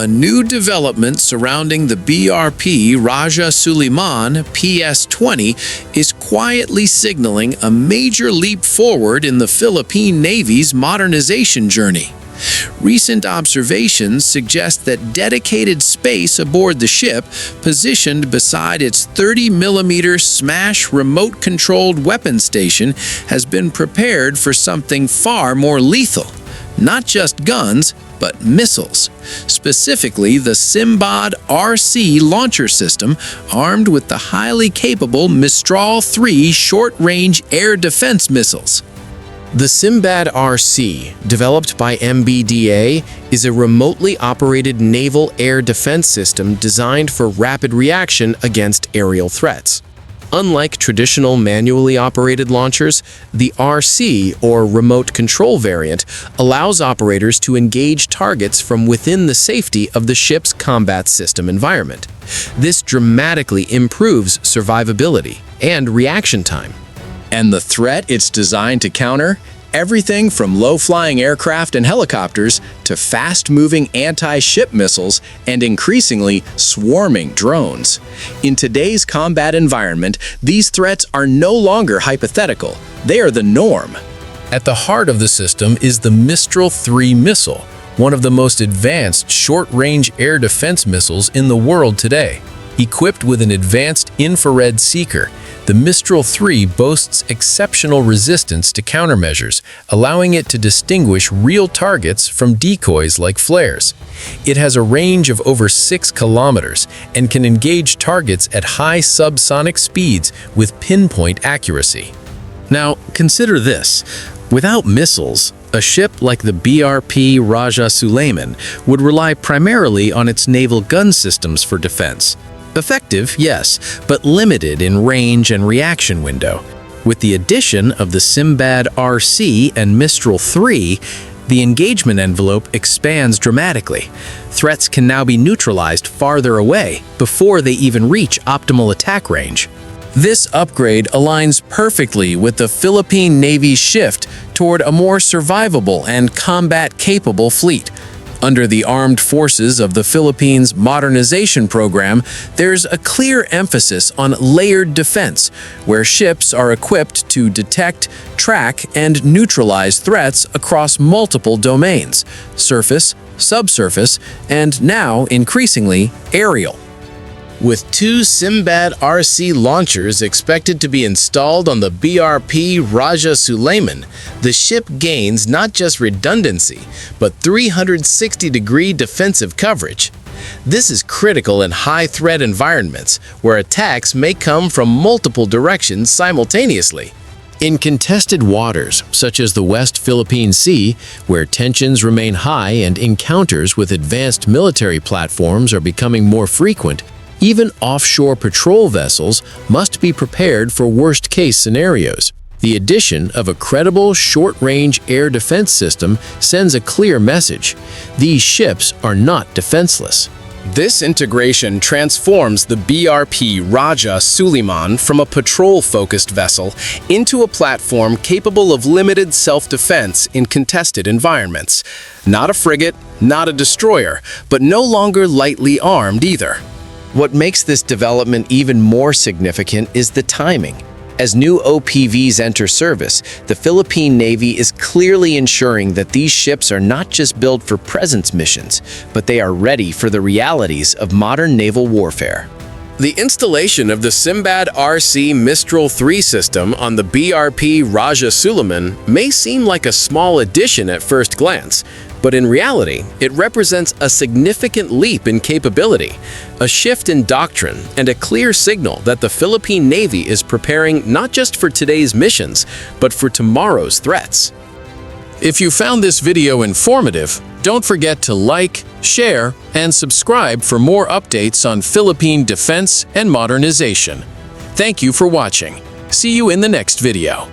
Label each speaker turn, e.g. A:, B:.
A: A new development surrounding the BRP Rajah Sulayman PS-20 is quietly signaling a major leap forward in the Philippine Navy's modernization journey. Recent observations suggest that dedicated space aboard the ship, positioned beside its 30mm Smash remote-controlled weapon station, has been prepared for something far more lethal. Not just guns, but missiles. Specifically, the Simbad RC launcher system, armed with the highly capable Mistral-3 short-range air defense missiles.
B: The Simbad RC, developed by MBDA, is a remotely operated naval air defense system designed for rapid reaction against aerial threats. Unlike traditional manually operated launchers, the RC, or remote control variant, allows operators to engage targets from within the safety of the ship's combat system environment. This dramatically improves survivability and reaction time.
A: And the threat it's designed to counter? Everything from low-flying aircraft and helicopters to fast-moving anti-ship missiles and increasingly swarming drones. In today's combat environment, these threats are no longer hypothetical. They are the norm.
C: At the heart of the system is the Mistral-3 missile, one of the most advanced short-range air defense missiles in the world today. Equipped with an advanced infrared seeker, the Mistral-3 boasts exceptional resistance to countermeasures, allowing it to distinguish real targets from decoys like flares. It has a range of over 6 kilometers and can engage targets at high subsonic speeds with pinpoint accuracy. Now, consider this. Without missiles, a ship like the BRP Rajah Sulayman would rely primarily on its naval gun systems for defense. Effective, yes, but limited in range and reaction window. With the addition of the Simbad RC and Mistral-3, the engagement envelope expands dramatically. Threats can now be neutralized farther away before they even reach optimal attack range. This upgrade aligns perfectly with the Philippine Navy's shift toward a more survivable and combat-capable fleet. Under the armed forces of the Philippines' modernization program, there's a clear emphasis on layered defense, where ships are equipped to detect, track, and neutralize threats across multiple domains: surface, subsurface, and now, increasingly, aerial.
B: With 2 Simbad RC launchers expected to be installed on the BRP Rajah Sulayman, the ship gains not just redundancy, but 360-degree defensive coverage. This is critical in high-threat environments, where attacks may come from multiple directions simultaneously. In contested waters, such as the West Philippine Sea, where tensions remain high and encounters with advanced military platforms are becoming more frequent, even offshore patrol vessels must be prepared for worst-case scenarios. The addition of a credible short-range air defense system sends a clear message: these ships are not defenseless.
D: This integration transforms the BRP Rajah Sulayman from a patrol-focused vessel into a platform capable of limited self-defense in contested environments. Not a frigate, not a destroyer, but no longer lightly armed either.
B: What makes this development even more significant is the timing. As new OPVs enter service, the Philippine Navy is clearly ensuring that these ships are not just built for presence missions, but they are ready for the realities of modern naval warfare.
D: The installation of the Simbad RC Mistral-3 system on the BRP Rajah Sulayman may seem like a small addition at first glance, but in reality, it represents a significant leap in capability, a shift in doctrine, and a clear signal that the Philippine Navy is preparing not just for today's missions, but for tomorrow's threats.
C: If you found this video informative, don't forget to like, share, and subscribe for more updates on Philippine defense and modernization. Thank you for watching. See you in the next video.